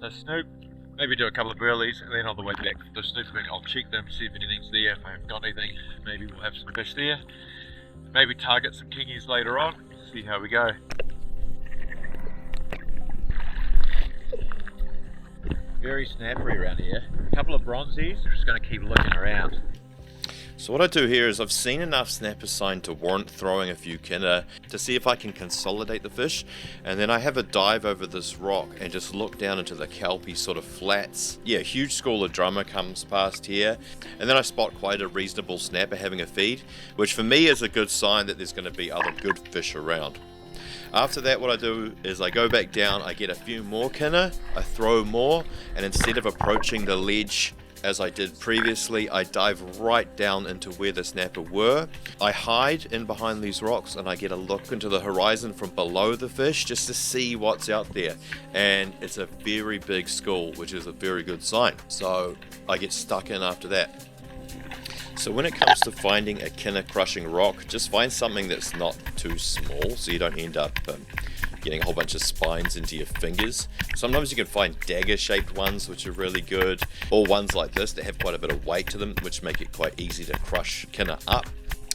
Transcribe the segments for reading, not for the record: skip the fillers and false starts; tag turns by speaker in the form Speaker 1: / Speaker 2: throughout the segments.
Speaker 1: the snoop, maybe do a couple of burleys, and then on the way back to the snooping I'll check them, see if anything's there. If I haven't got anything, maybe we'll have some fish there. Maybe target some kingies later on, see how we go. Very snappery around here. A couple of bronzies, I'm just going to keep looking around.
Speaker 2: So what I do here is I've seen enough snapper sign to warrant throwing a few kinner to see if I can consolidate the fish, and then I have a dive over this rock and just look down into the kelpy sort of flats. Yeah, a huge school of drummer comes past here, and then I spot quite a reasonable snapper having a feed, which for me is a good sign that there's going to be other good fish around. After that, what I do is I go back down, I get a few more kinner, I throw more, and instead of approaching the ledge as I did previously, I dive right down into where the snapper were. I hide in behind these rocks and I get a look into the horizon from below the fish just to see what's out there, and it's a very big school, which is a very good sign. So I get stuck in after that. So when it comes to finding a kinner crushing rock, just find something that's not too small so you don't end up getting a whole bunch of spines into your fingers. Sometimes you can find dagger shaped ones which are really good, or ones like this that have quite a bit of weight to them which make it quite easy to crush kinner up.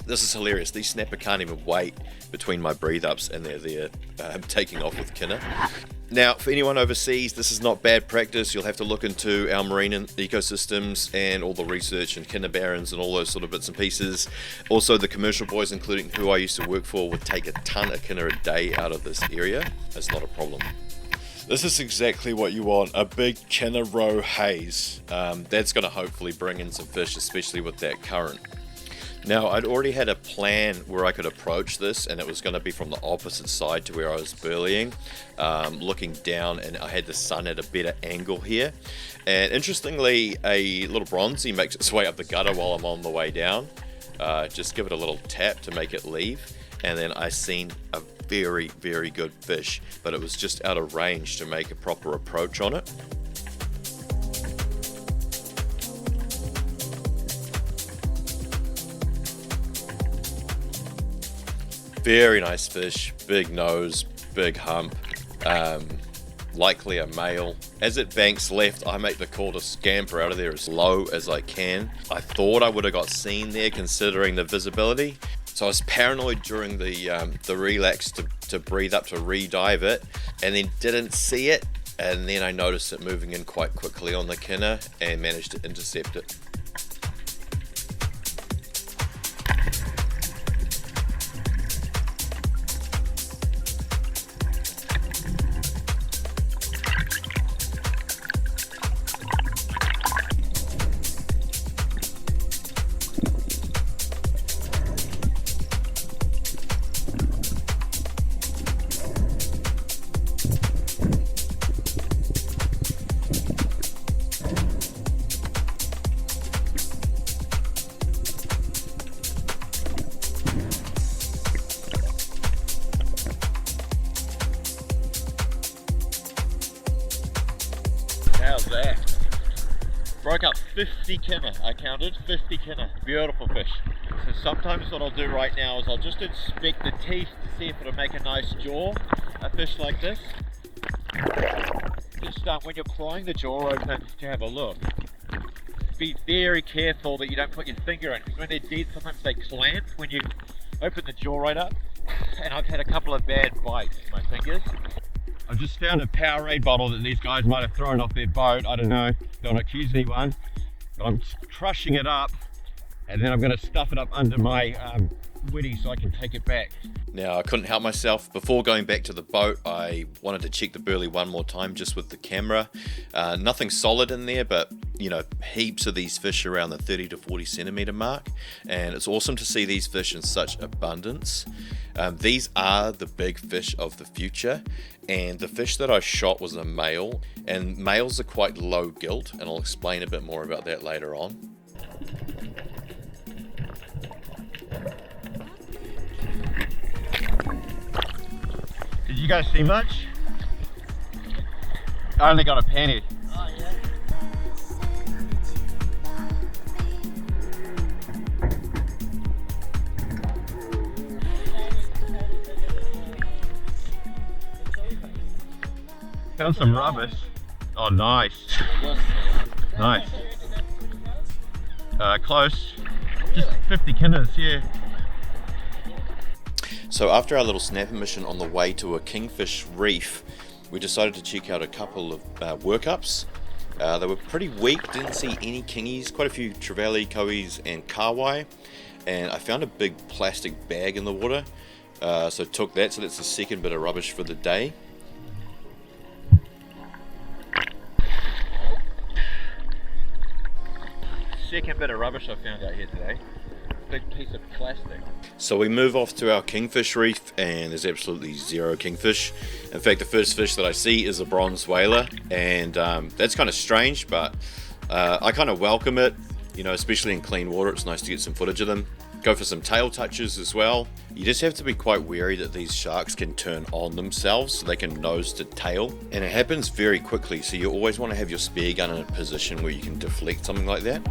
Speaker 2: This is hilarious, these snapper can't even wait between my breathe ups and they're there taking off with kinner. Now, for anyone overseas, this is not bad practice. You'll have to look into our marine ecosystems and all the research and kinner barons and all those sort of bits and pieces. Also, the commercial boys, including who I used to work for, would take a ton of kinner a day out of this area. It's not a problem. This is exactly what you want, a big kinner row haze. That's going to hopefully bring in some fish, especially with that current. Now, I'd already had a plan where I could approach this, and it was going to be from the opposite side to where I was burleying, looking down, and I had the sun at a better angle here. And interestingly, a little bronzy makes its way up the gutter while I'm on the way down. Just give it a little tap to make it leave, and then I seen a very, very good fish, but it was just out of range to make a proper approach on it. Very nice fish, big nose, big hump, likely a male. As it banks left, I make the call to scamper out of there as low as I can. I thought I would have got seen there considering the visibility, so I was paranoid during the relax to breathe up to re-dive it, and then didn't see it, and then I noticed it moving in quite quickly on the kinner and managed to intercept it.
Speaker 1: How's that? Broke up 50 kinner, I counted 50 kinner. Beautiful fish. So sometimes what I'll do right now is I'll just inspect the teeth to see if it'll make a nice jaw, a fish like this. Just when you're prying the jaw open to have a look, be very careful that you don't put your finger in, because when they're dead sometimes they clamp when you open the jaw right up, and I've had a couple of bad bites with my fingers. I've just found a Powerade bottle that these guys might have thrown off their boat. I don't know, don't accuse anyone. But I'm crushing it up, and then I'm going to stuff it up under my Witty so I can take it back.
Speaker 2: Now, I couldn't help myself. Before going back to the boat, I wanted to check the burley one more time just with the camera. Nothing solid in there, but you know, heaps of these fish around the 30 to 40 centimeter mark, and it's awesome to see these fish in such abundance. These are the big fish of the future, and the fish that I shot was a male, and males are quite low gilt, and I'll explain a bit more about that later on.
Speaker 1: Did you guys see much? I only got a penny.
Speaker 3: Oh yeah.
Speaker 1: Found some rubbish. Oh, nice. Nice. Close. Just 50 kinners, yeah.
Speaker 2: So after our little snapper mission on the way to a Kingfish reef, we decided to check out a couple of workups. They were pretty weak, didn't see any kingies, quite a few trevally, kois and kawai, and I found a big plastic bag in the water, so took that, so that's the second bit of rubbish for the day.
Speaker 1: Second bit of rubbish I found out here today. Big piece of plastic.
Speaker 2: So we move off to our Kingfish reef and there's absolutely zero kingfish. In fact, the first fish that I see is a bronze whaler, and that's kind of strange, but I kind of welcome it, you know, especially in clean water. It's nice to get some footage of them. Go for some tail touches as well. You just have to be quite wary that these sharks can turn on themselves, so they can nose to tail, and it happens very quickly, so you always want to have your spear gun in a position where you can deflect something like that.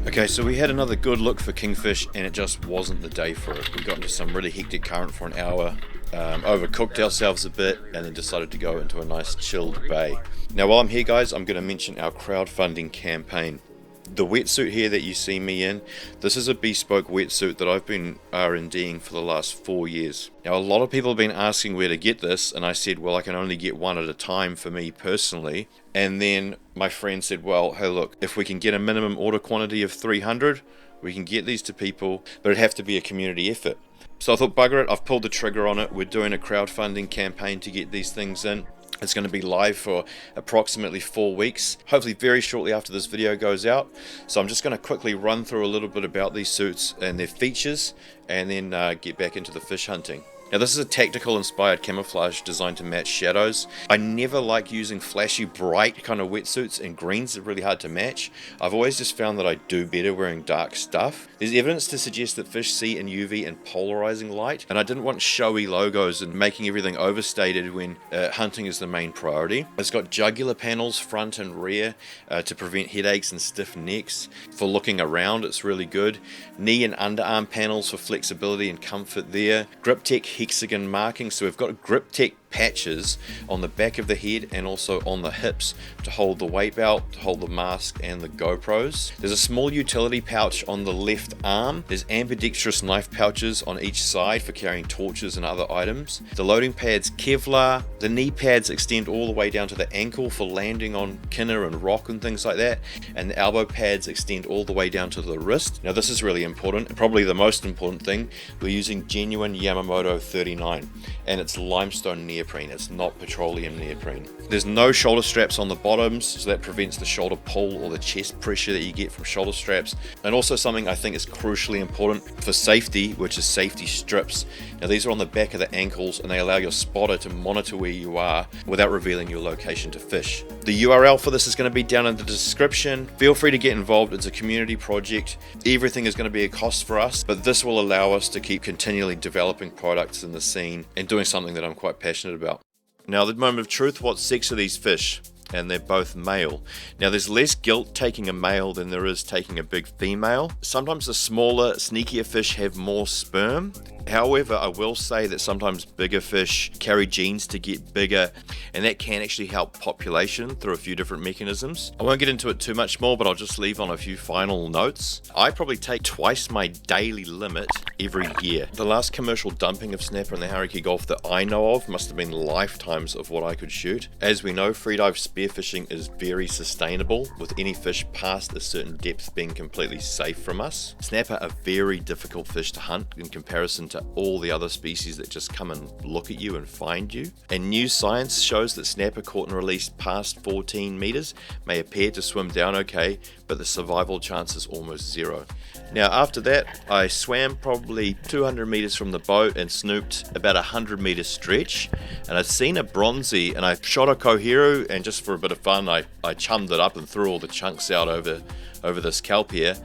Speaker 2: Okay, so we had another good look for kingfish and it just wasn't the day for it. We got into some really hectic current for an hour, overcooked ourselves a bit, and then decided to go into a nice chilled bay. Now while I'm here guys, I'm going to mention our crowdfunding campaign. The wetsuit here that you see me in, this is a bespoke wetsuit that I've been R&Ding for the last 4 years. Now a lot of people have been asking where to get this, and I said, well, I can only get one at a time for me personally. And then my friend said, well, hey look, if we can get a minimum order quantity of 300, we can get these to people, but it'd have to be a community effort. So I thought, bugger it, I've pulled the trigger on it. We're doing a crowdfunding campaign to get these things in. It's going to be live for approximately 4 weeks, hopefully very shortly after this video goes out. So I'm just going to quickly run through a little bit about these suits and their features, and then get back into the fish hunting. Now this is a tactical inspired camouflage designed to match shadows. I never like using flashy bright kind of wetsuits, and greens are really hard to match. I've always just found that I do better wearing dark stuff. There's evidence to suggest that fish see in UV and polarizing light, and I didn't want showy logos and making everything overstated when hunting is the main priority. It's got jugular panels front and rear to prevent headaches and stiff necks. For looking around, it's really good. Knee and underarm panels for flexibility and comfort there. GripTech hexagon marking, so we've got GripTech patches on the back of the head and also on the hips to hold the weight belt, to hold the mask and the GoPros. There's a small utility pouch on the left arm. There's ambidextrous knife pouches on each side for carrying torches and other items. The loading pad's Kevlar. The knee pads extend all the way down to the ankle for landing on kinner and rock and things like that, and the elbow pads extend all the way down to the wrist. Now this is really important, probably the most important thing. We're using genuine Yamamoto 39 and it's limestone neoprene. It's not petroleum neoprene. There's no shoulder straps on the bottoms, so that prevents the shoulder pull or the chest pressure that you get from shoulder straps. And also something I think is crucially important for safety, which is safety strips. Now these are on the back of the ankles and they allow your spotter to monitor where you are without revealing your location to fish. The URL for this is going to be down in the description. Feel free to get involved. It's a community project. Everything is going to be a cost for us, but this will allow us to keep continually developing products in the scene and doing something that I'm quite passionate about. Now the moment of truth, what sex are these fish? And they're both male. Now there's less guilt taking a male than there is taking a big female. Sometimes the smaller, sneakier fish have more sperm. However, I will say that sometimes bigger fish carry genes to get bigger, and that can actually help population through a few different mechanisms. I won't get into it too much more, but I'll just leave on a few final notes. I probably take twice my daily limit every year. The last commercial dumping of snapper in the Hauraki Gulf that I know of must have been lifetimes of what I could shoot. As we know, freedive spearfishing is very sustainable, with any fish past a certain depth being completely safe from us. Snapper are very difficult fish to hunt in comparison to all the other species that just come and look at you and find you. And new science shows that snapper caught and released past 14 meters may appear to swim down okay, but the survival chance is almost zero. Now after that, I swam probably 200 meters from the boat and snooped about a 100 meter stretch, and I'd seen a bronzy and I shot a coheru, and just for a bit of fun I chummed it up and threw all the chunks out over this kelp here.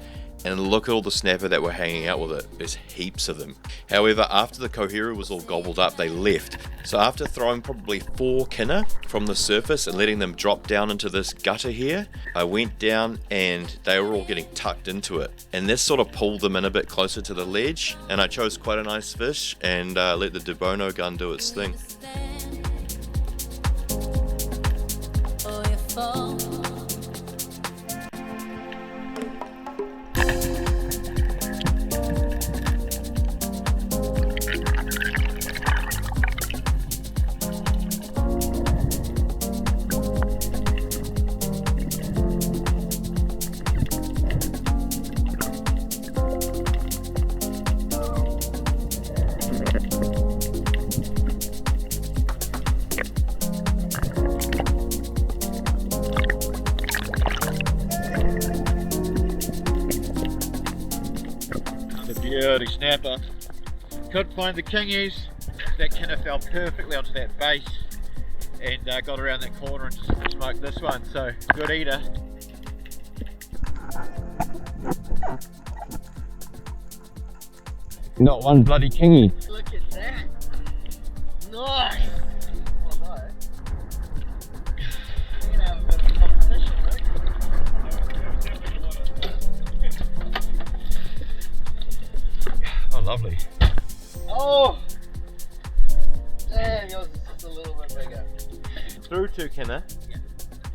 Speaker 2: And look at all the snapper that were hanging out with it. There's heaps of them. However, after the coherer was all gobbled up, they left. So after throwing probably 4 kinner from the surface and letting them drop down into this gutter here, I went down and they were all getting tucked into it. And this sort of pulled them in a bit closer to the ledge. And I chose quite a nice fish and let the Debono gun do its thing.
Speaker 1: Beauty snapper. Couldn't find the kingies. That kinner fell perfectly onto that base and got around that corner and just smoked this one, so good eater.
Speaker 2: Not one bloody kingy.
Speaker 1: Look at that. Nice. Oh no. We're gonna have a bit of competition, right?
Speaker 2: Oh, lovely.
Speaker 1: Oh! Damn, yours is just a little bit bigger.
Speaker 2: Threw 2 kinner,
Speaker 1: Yeah.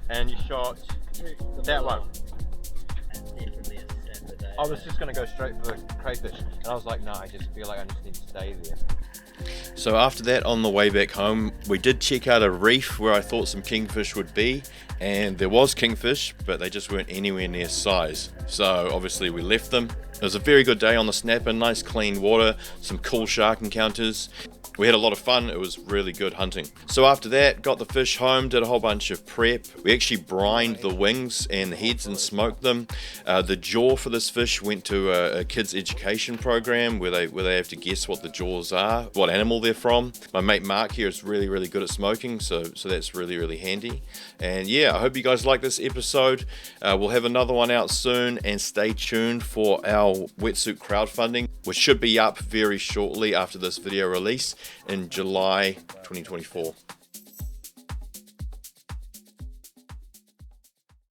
Speaker 2: and you shot that one.
Speaker 1: That's definitely a Saturday.
Speaker 2: I was just going to go straight for the crayfish, and I was like, no, I just feel like I just need to stay there. So after that, on the way back home, we did check out a reef where I thought some kingfish would be, and there was kingfish, but they just weren't anywhere near size. So obviously we left them. It was a very good day on the snapper, nice clean water, some cool shark encounters. We had a lot of fun. It was really good hunting. So after that, got the fish home, did a whole bunch of prep. We actually brined the wings and the heads and smoked them. The jaw for this fish went to a kids education program where they have to guess what the jaws are, what animal they're from. My mate Mark here is really, really good at smoking, so that's really, really handy. And yeah, I hope you guys like this episode. We'll have another one out soon, and stay tuned for our wetsuit crowdfunding, which should be up very shortly after this video release in July 2024.